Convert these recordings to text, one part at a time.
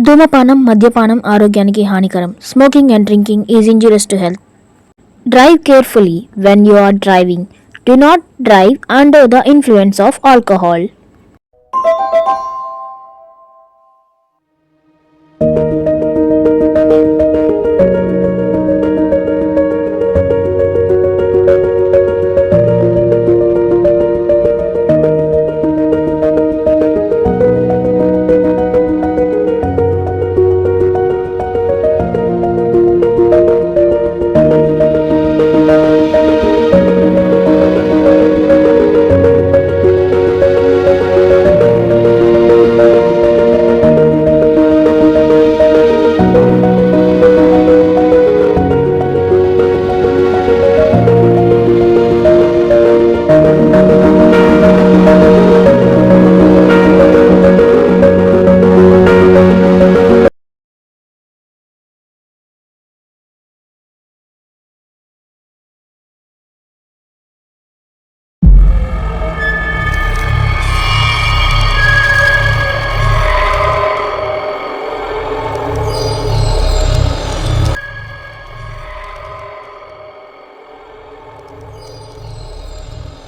ధూమపానం, మద్యపానం ఆరోగ్యానికి హానికరం. Smoking and drinking is injurious to health. Drive carefully when you are driving. Do not drive under the influence of alcohol.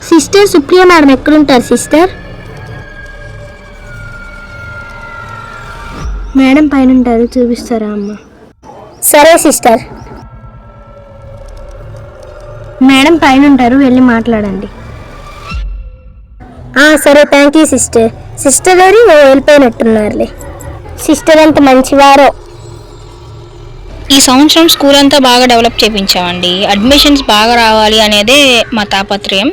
Sister Supriya madam ఎక్కడుంటారు sister? Madam పైన ఉంటారు, చూపిస్తారా అమ్మ? సరే సిస్టర్. మేడం పైన ఉంటారు, వెళ్ళి మాట్లాడండి. సరే, థ్యాంక్ యూ సిస్టర్. సిస్టర్ గారు వెళ్ళిపోయినట్టున్నారులే. సిస్టర్ అంత మంచివారో. ఈ సంవత్సరం స్కూల్ అంతా బాగా డెవలప్ చేయించామండి. అడ్మిషన్స్ బాగా రావాలి అనేదే మా తాపత్రయం.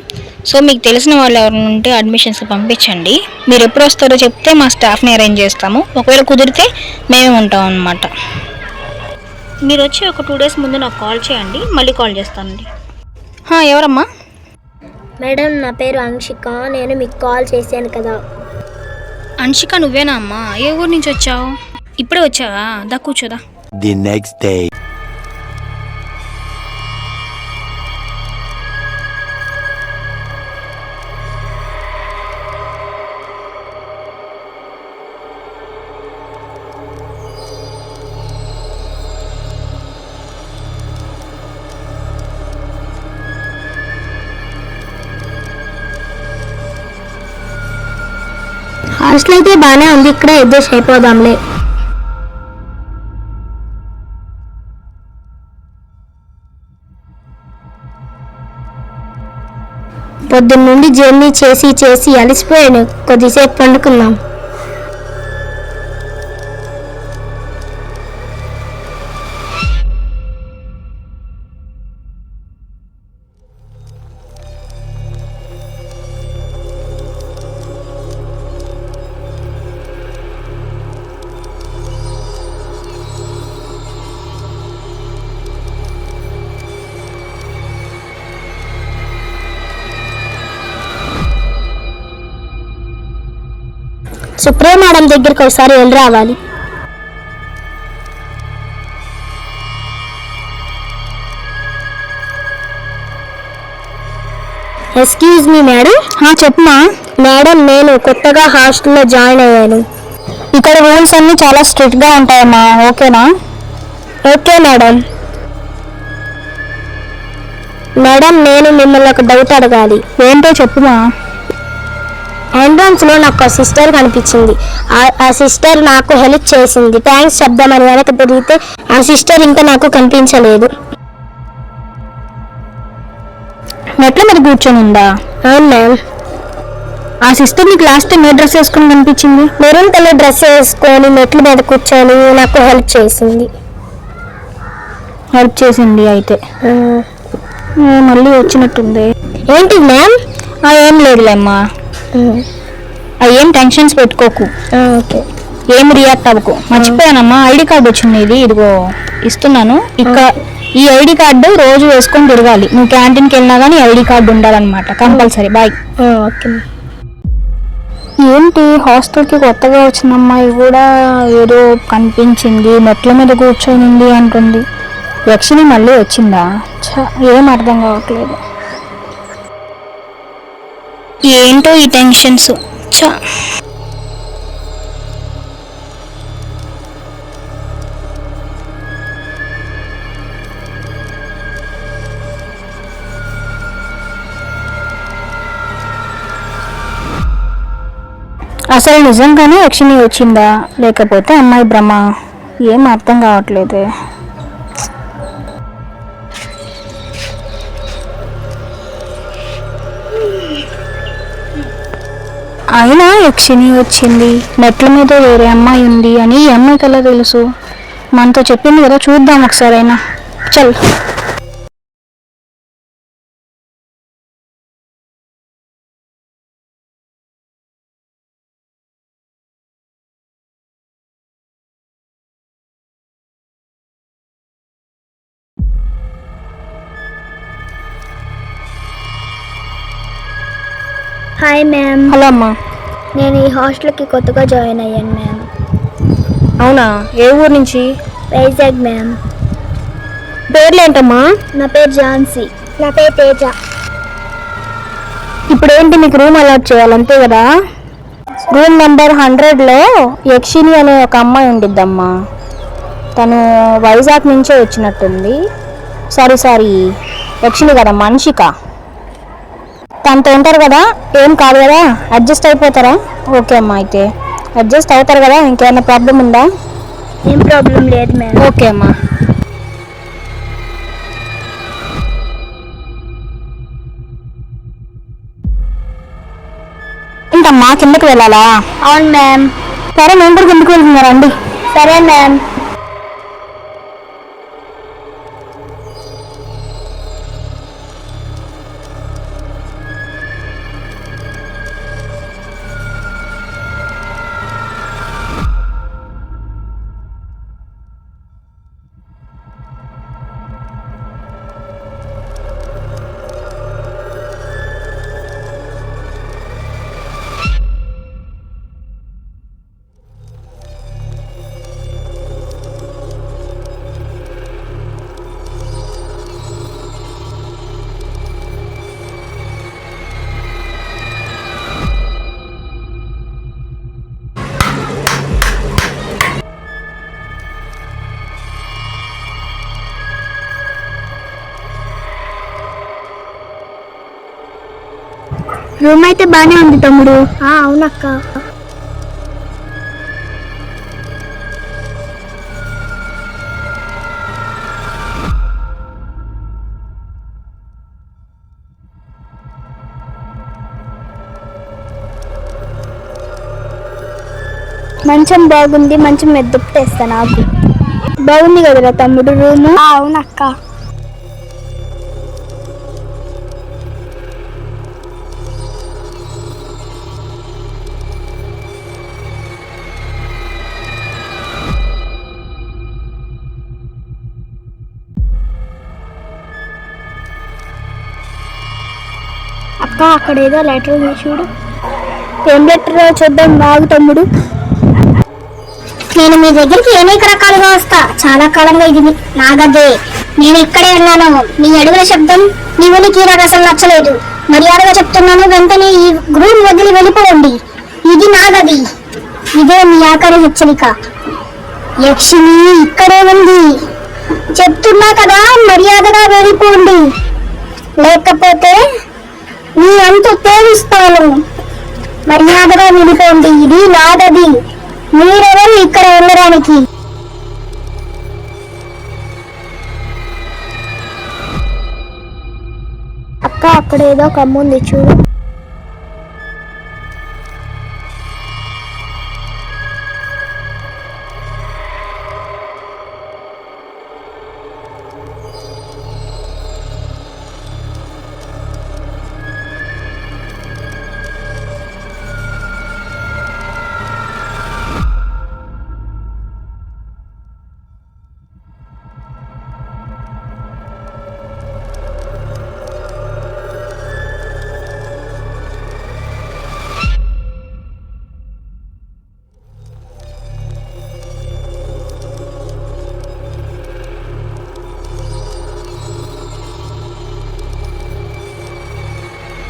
సో మీకు తెలిసిన వాళ్ళు ఎవరైనా ఉంటే అడ్మిషన్స్కి పంపించండి. మీరు ఎప్పుడు వస్తారో చెప్తే మా స్టాఫ్ని అరేంజ్ చేస్తాము. ఒకవేళ కుదిరితే మేమే ఉంటాం అన్నమాట. మీరు వచ్చి ఒక 2 days ముందు నాకు కాల్ చేయండి, మళ్ళీ కాల్ చేస్తానండి. ఎవరమ్మా? మేడం, నా పేరు అంశిక. నేను మీకు కాల్ చేశాను కదా. అంశిక నువ్వేనా అమ్మా? ఏ ఊరు నుంచి వచ్చావు? ఇప్పుడే వచ్చావా? దా కూర్చోదా. The next day. హాస్టల్ అయితే బాగానే ఉంది, ఇక్కడే అడ్జస్ట్ అయిపోదాంలే. పొద్దున్న నుండి జర్నీ చేసి అలసిపోయాను. కొద్దిసేపు పండుకుందాం. సుప్రియ మేడం దగ్గరికి ఒకసారి వెళ్ళి రావాలి. Excuse me madam. చెప్పమా. మేడం, నేను కొత్తగా హాస్టల్లో జాయిన్ అయ్యాను. ఇక్కడ రూల్స్ అన్నీ చాలా స్ట్రిక్ట్గా ఉంటాయమ్మా, ఓకేనా? Okay madam. మేడం, నేను మిమ్మల్ని ఒక డౌట్ అడగాలి. ఏంటో చెప్పుమా. ఎంట్రన్స్లో నాకు ఒక సిస్టర్ కనిపించింది. ఆ సిస్టర్ నాకు హెల్ప్ చేసింది. థ్యాంక్స్ చెప్దామని వెనక తిరిగితే ఆ సిస్టర్ ఇంకా నాకు కనిపించలేదు. మెట్ల మీద కూర్చొని ఉందా? అవును మ్యామ్. ఆ సిస్టర్ నీకు లాస్ట్ టైం ఏ డ్రెస్ వేసుకొని కనిపించింది? మెరూన్ కలర్ డ్రెస్ వేసుకొని మెట్ల మీద కూర్చొని నాకు హెల్ప్ చేసింది. అయితే మళ్ళీ వచ్చినట్టుంది. ఏంటి మ్యామ్? ఏం లేదులేమ్మా. ఏం టెన్షన్స్ పెట్టుకోకు. ఓకే. ఏం రియాక్ట్ అవ్వకు. మర్చిపోయానమ్మా, ఐడి కార్డు వచ్చింది. ఇదిగో ఇస్తున్నాను. ఈ ఐడి కార్డు రోజు వేసుకొని తిరగాలి. నువ్వు క్యాంటీన్కి వెళ్ళినా కానీ ఐడి కార్డు ఉండాలన్నమాట, కంపల్సరీ. బాయ్. ఓకే. ఏంటి హాస్టల్కి కొత్తగా వచ్చిన అమ్మాయి కూడా ఏదో కనిపించింది, మెట్ల మీద కూర్చొని అంటుంది. యక్షిని మళ్ళీ వచ్చిందా? ఏం అర్థం కావట్లేదు. ఏంటో ఈ టెన్షన్స్. అసలు నిజంగానే యక్షిని వచ్చిందా లేకపోతే అమ్మాయి భ్రమ? ఏం అర్థం కావట్లేదే. అయినా యక్షిని వచ్చింది, మెట్ల మీద వేరే అమ్మాయి ఉంది అని ఈ అమ్మాయికి ఎలా తెలుసు? మనతో చెప్పింది కదా, చూద్దాం ఒకసారి అయినా. చల్. Hi ma'am. హలో అమ్మా. నేను ఈ హాస్టల్కి కొత్తగా జాయిన్ అయ్యాను మ్యామ్. అవునా, ఏ ఊరు నుంచి? వైజాగ్ మ్యామ్. పేర్లేంటమ్మా? నా పేరు ఝాన్సీ. నా పేరు తేజ. ఇప్పుడు ఏంటి, మీకు రూమ్ అలాట్ చేయాలి అంతే కదా? రూమ్ నెంబర్ 100లో యక్షిని అనే ఒక అమ్మాయి ఉండిద్దమ్మా. తను వైజాగ్ నుంచే వచ్చినట్టుంది. సారీ యక్షిని కదా, మనిషిక. తనతో ఉంటారు కదా, ఏం కాదు కదా, అడ్జస్ట్ అయిపోతారా? ఓకే అమ్మా, అయితే అడ్జస్ట్ అవుతారు కదా, ఇంకేమైనా ప్రాబ్లం ఉందా? ఏం ప్రాబ్లం లేదు మ్యామ్. ఓకే అమ్మా. ఏంటమ్మా, కిందకి వెళ్ళాలా? అవును మ్యామ్. సరే, మేము కూడా కిందకి వెళ్తున్నారండి. సరే మ్యామ్. రూమ్ అయితే బాగానే ఉంది తమ్ముడు. అవునక్క. మంచం బాగుంది, మంచం మీద దుప్పటేస్తా నాకు. బాగుంది కదరా తమ్ముడు రూము? అవునక్క. అక్క, అక్కడ ఏదో లెటర్ ఉంది చూడు. ఏం లెటర్ చూద్దాం, బాగు తమ్ముడు. నేను మీ దగ్గరికి అనేక రకాలుగా వస్తా. చాలా కాలంగా ఇది నాగదే. నేను ఇక్కడే ఉన్నాను. మీ అడుగుల శబ్దం, నీ ఉనికి నాకు అసలు నచ్చలేదు. మర్యాదగా చెప్తున్నాను, వెంటనే ఈ రూమ్ వదిలి వెళ్ళిపోండి. ఇది నాగది. ఇదే మీ ఆఖరి హెచ్చరిక. యక్షిని ఇక్కడే ఉంది. చెప్తున్నా కదా, మర్యాదగా వెళ్ళిపోండి, లేకపోతే నీ అంతు తేలుస్తాను. మర్యాదగా వెళ్ళిపోండి. ఇది నాగది. మీరెవరు ఇక్కడ ఉండడానికి? అక్క, అక్కడ ఏదో ఒక అమ్మ ఉంది చూడు.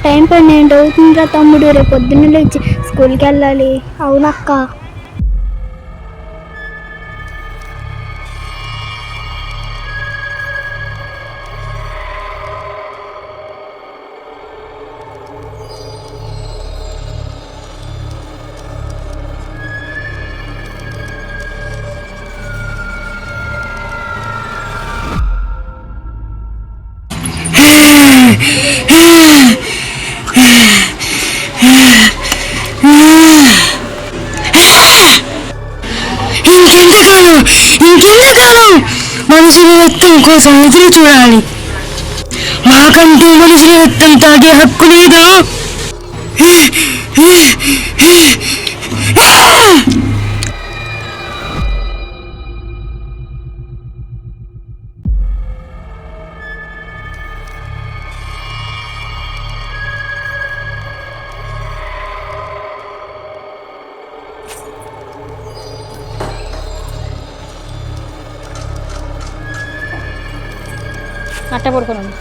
టైం 12 అవుతుందిరా తమ్ముడు. రేపు పొద్దున్న లేచి స్కూల్కి వెళ్ళాలి. అవునక్క. ఇంకెంతకాలం మనుషుల రక్తం కోసం ఎదురు చూడాలి? మాకంటూ మనుషుల రక్తం తాగే హక్కు లేదా? అట్ట పడుకోండి.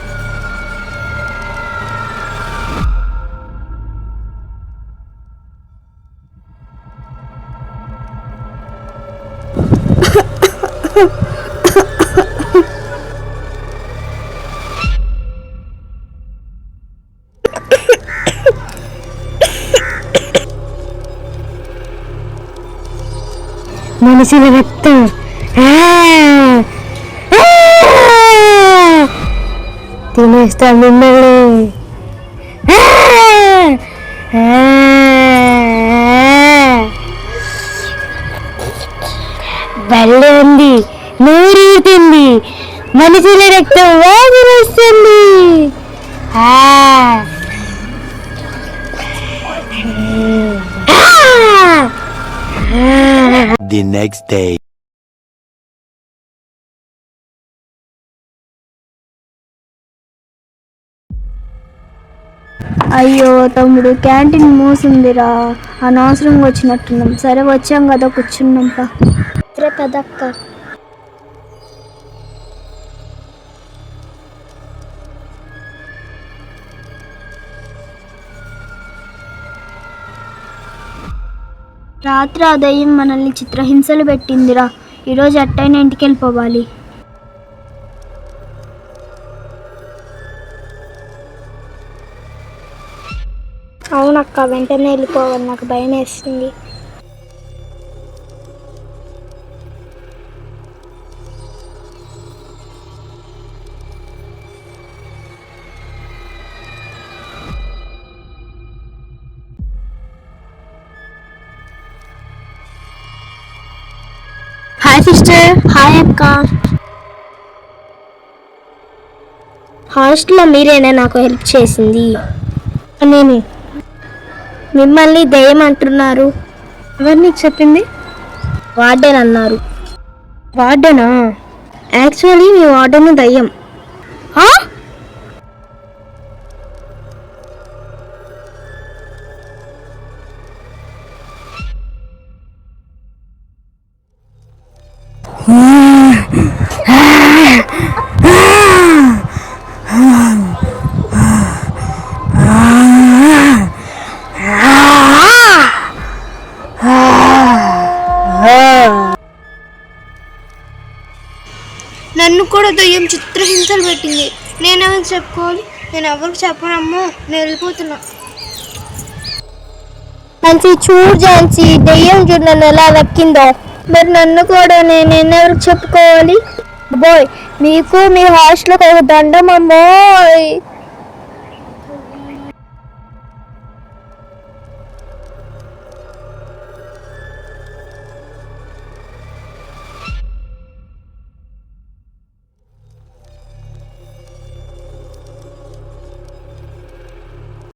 మనుషుల రక్తం తినేస్తా మిమ్మల్ని. భలే ఉంది, నూరుతుంది, మనుషుల రక్తం వాగురొస్తుంది. The next day. అయ్యో తమ్ముడు, క్యాంటీన్ మూసిందిరా. అనవసరంగా వచ్చినట్టున్నాం. సరే వచ్చాం కదా, కూర్చున్నాం పా. సరే పెదక్క. రాత్రి ఆ దయ్యం మనల్ని చిత్రహింసలు పెట్టిందిరా. ఈరోజు ఎట్టయినా ఇంటికి వెళ్ళిపోవాలి. అవునక్క, వెంటనే వెళ్ళిపోవాలి, నాకు భయం వేస్తుంది. Hi sister. హాయ్ అక్క. హాస్టల్లో మీరేనా నాకు హెల్ప్ చేసింది? నేనే. మిమ్మల్ని దయ్యం అంటున్నారు. ఎవరు నీకు చెప్పింది? వార్డెన్ అన్నారు. వార్డెనా? యాక్చువల్లీ మీ వార్డెన్ దయ్యం. నన్ను కూడా దయ్యం చిత్రహింసలు పెట్టింది. నేనెవరికి చెప్పుకోవాలి? నేను ఎవరికి చెప్పనమ్మో, నేను వెళ్ళిపోతున్నా. ఝాన్సీ చూడు, ఝాన్సీ దయ్యం చూడు నన్ను ఎలా దక్కిందో. మరి నన్ను కూడా నేనెవరికి చెప్పుకోవాలి? బాయ్, మీకు మీ హాస్టల్కి ఒక దండం అమ్మోయ్.